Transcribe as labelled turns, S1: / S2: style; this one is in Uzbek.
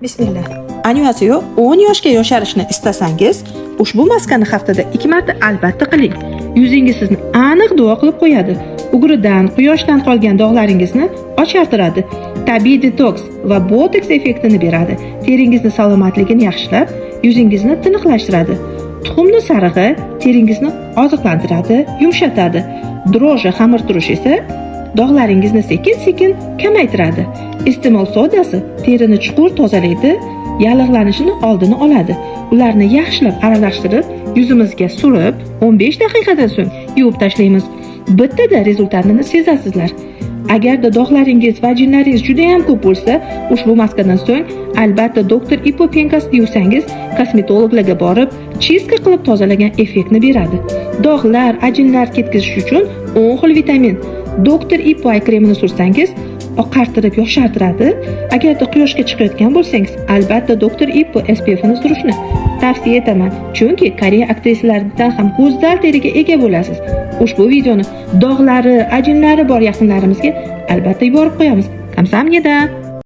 S1: Bismillah. Annyeonghaseyo, 10 yoshga yosharishni istasangiz, ushbu maskani haftada 2 marta albatta qiling. Yuzingiz sizni aniq duo qilib qo'yadi. Ugridan, quyoshdan qolgan dog'laringizni ochartiradi. Tabiiy detoks va botoks effektini beradi. Teringizni salomatligini yaxshilab, yuzingizni tiniqlashtiradi. Tuxumni sarig'i teringizni oziqlantiradi, yumshatadi. Droji xamirturush esa dog'laringizni sekin-sekin kamaytiradi. Iste'mol sodasi terini chuqur tozalaydi, yallig'lanishini oldini oladi. Ularni yaxshilab aralashtirib, yuzimizga surib, 15 daqiqadan so'ng yuvib tashlaymiz. Bittada rezultatini sezasizlar. Agarda dog'laringiz va jinlaringiz juda ham ko'p bo'lsa, ushbu maskadan so'ng albatta doktor Ipo penkasini yuvsangiz, kosmetologlarga borib, chistka qilib tozalagan effektni beradi. Dog'lar, ajinlar ketkazish uchun 10 xil vitamin. Doktor Ipo ay kremini sursangiz, oqartirib yoshartiradi. Agarda quyoshga chiqayotgan bo'lsangiz, albatta doktor Ipo SPF ni surishni tavsiya etaman. Chunki Koreya aktrisalaridan ham go'zal teriga ega bo'lasiz. Ushbu videoni dog'lari, ajinlari bor yaqinlarimizga albatta yuborib qo'yamiz. Kamsamniyada.